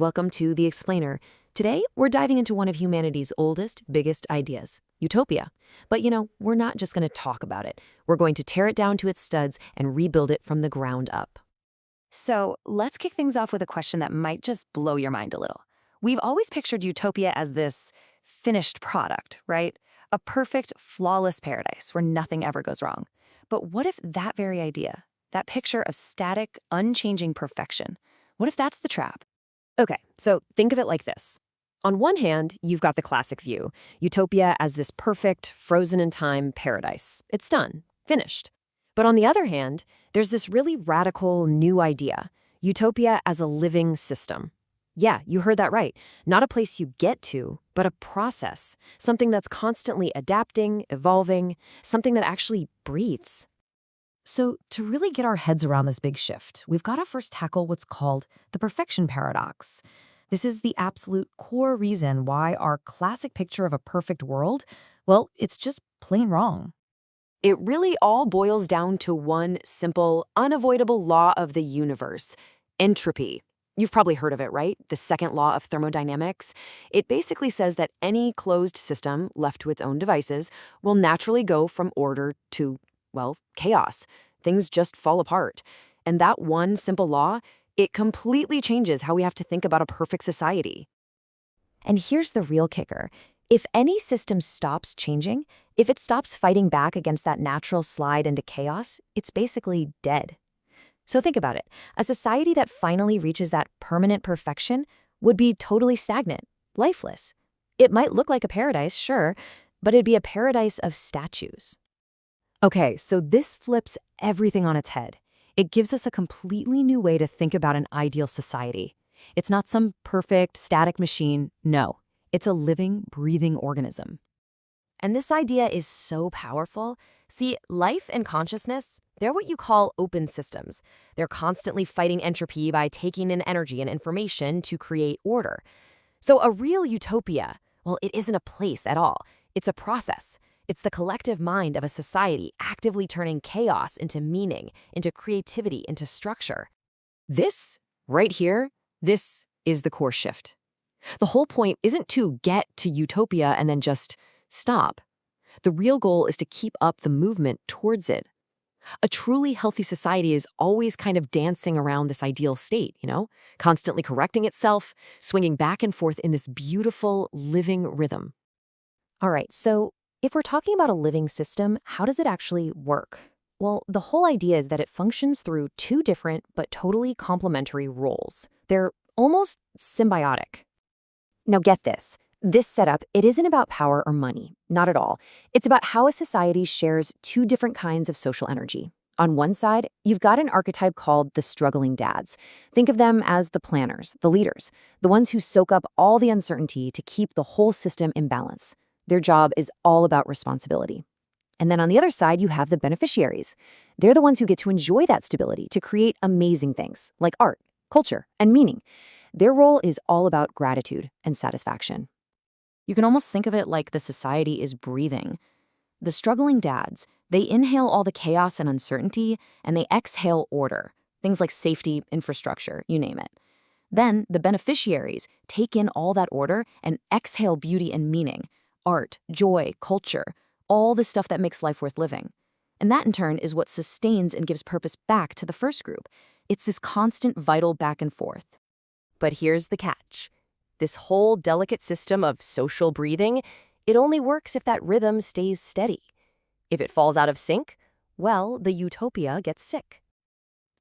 welcome to The Explainer. Today, we're diving into one of humanity's oldest, biggest ideas, utopia. But we're not just going to talk about it. We're going to tear it down to its studs and rebuild it from the ground up. So let's kick things off with a question that might just blow your mind a little. We've always pictured utopia as this finished product, right? A perfect, flawless paradise where nothing ever goes wrong. But what if that very idea, that picture of static, unchanging perfection, what if that's the trap? Okay, so think of it like this. On one hand, you've got the classic view, utopia as this perfect, frozen-in-time paradise. It's done, finished. But on the other hand, there's this really radical new idea, utopia as a living system. Yeah, you heard that right. Not a place you get to, but a process, something that's constantly adapting, evolving, something that actually breathes. So to really get our heads around this big shift, we've got to first tackle what's called the perfection paradox. This is the absolute core reason why our classic picture of a perfect world, well, it's just plain wrong. It really all boils down to one simple, unavoidable law of the universe, entropy. You've probably heard of it, right? The second law of thermodynamics. It basically says that any closed system left to its own devices will naturally go from order to, well, chaos. Things just fall apart. And that one simple law, it completely changes how we have to think about a perfect society. And here's the real kicker. If any system stops changing, if it stops fighting back against that natural slide into chaos, it's basically dead. So think about it. A society that finally reaches that permanent perfection would be totally stagnant, lifeless. It might look like a paradise, sure, but it'd be a paradise of statues. Okay, so this flips everything on its head. It gives us a completely new way to think about an ideal society. It's not some perfect, static machine. No, it's a living, breathing organism. And this idea is so powerful. See, life and consciousness, they're what you call open systems. They're constantly fighting entropy by taking in energy and information to create order. So a real utopia, well, it isn't a place at all. It's a process. It's the collective mind of a society actively turning chaos into meaning, into creativity, into structure. This, right here, this is the core shift. The whole point isn't to get to utopia and then just stop. The real goal is to keep up the movement towards it. A truly healthy society is always kind of dancing around this ideal state, constantly correcting itself, swinging back and forth in this beautiful, living rhythm. All right, so if we're talking about a living system, how does it actually work? Well, the whole idea is that it functions through two different but totally complementary roles. They're almost symbiotic. Now get this. This setup, it isn't about power or money, not at all. It's about how a society shares two different kinds of social energy. On one side, you've got an archetype called the struggling dads. Think of them as the planners, the leaders, the ones who soak up all the uncertainty to keep the whole system in balance. Their job is all about responsibility. And then on the other side, you have the beneficiaries. They're the ones who get to enjoy that stability to create amazing things like art, culture, and meaning. Their role is all about gratitude and satisfaction. You can almost think of it like the society is breathing. The struggling dads, they inhale all the chaos and uncertainty, and they exhale order, things like safety, infrastructure, you name it. Then the beneficiaries take in all that order and exhale beauty and meaning, art, joy, culture, all the stuff that makes life worth living. And that in turn is what sustains and gives purpose back to the first group. It's this constant vital back and forth. But here's the catch. This whole delicate system of social breathing, it only works if that rhythm stays steady. If it falls out of sync, well, the utopia gets sick.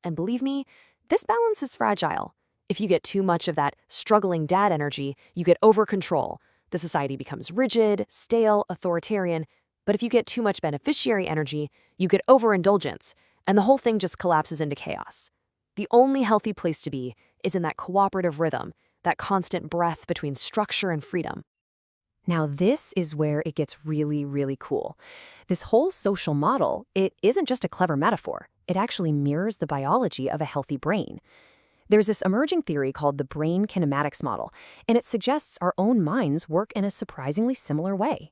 And believe me, this balance is fragile. If you get too much of that struggling dad energy, you get over-control. The society becomes rigid, stale, authoritarian. But if you get too much beneficiary energy, you get overindulgence, and the whole thing just collapses into chaos. The only healthy place to be is in that cooperative rhythm, that constant breath between structure and freedom. Now, this is where it gets really, really cool. This whole social model, it isn't just a clever metaphor. It actually mirrors the biology of a healthy brain. There's this emerging theory called the Brain Kinematics Model, and it suggests our own minds work in a surprisingly similar way.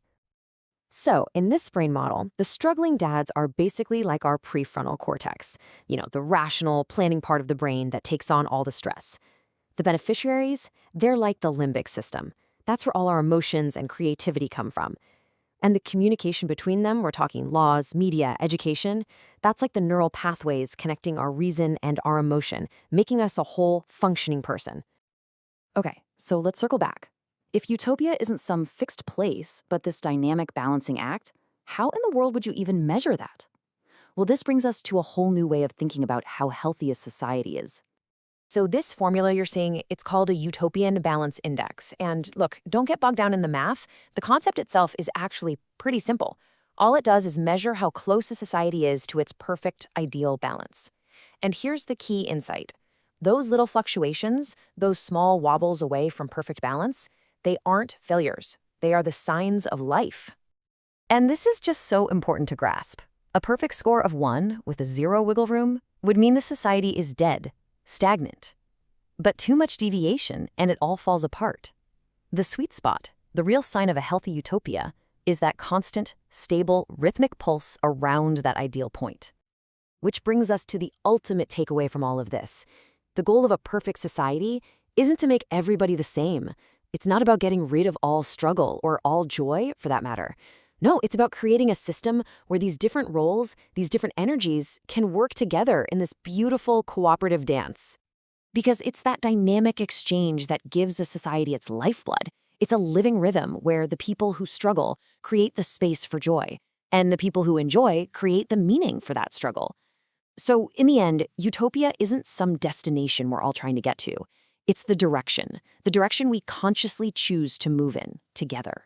So, in this brain model, the struggling dads are basically like our prefrontal cortex, the rational, planning part of the brain that takes on all the stress. The beneficiaries, they're like the limbic system. That's where all our emotions and creativity come from. And the communication between them, we're talking laws, media, education, that's like the neural pathways connecting our reason and our emotion, making us a whole functioning person. Okay, so let's circle back. If utopia isn't some fixed place, but this dynamic balancing act, how in the world would you even measure that? Well, this brings us to a whole new way of thinking about how healthy a society is. So this formula you're seeing, it's called a utopian balance index. And look, don't get bogged down in the math. The concept itself is actually pretty simple. All it does is measure how close a society is to its perfect, ideal balance. And here's the key insight. Those little fluctuations, those small wobbles away from perfect balance, they aren't failures. They are the signs of life. And this is just so important to grasp. A perfect score of 1 with a 0 wiggle room would mean the society is dead, stagnant. But too much deviation and it all falls apart. The sweet spot, the real sign of a healthy utopia, is that constant, stable, rhythmic pulse around that ideal point. Which brings us to the ultimate takeaway from all of this. The goal of a perfect society isn't to make everybody the same. It's not about getting rid of all struggle or all joy, for that matter. No, it's about creating a system where these different roles, these different energies can work together in this beautiful cooperative dance. Because it's that dynamic exchange that gives a society its lifeblood. It's a living rhythm where the people who struggle create the space for joy, and the people who enjoy create the meaning for that struggle. So in the end, utopia isn't some destination we're all trying to get to. It's the direction we consciously choose to move in together.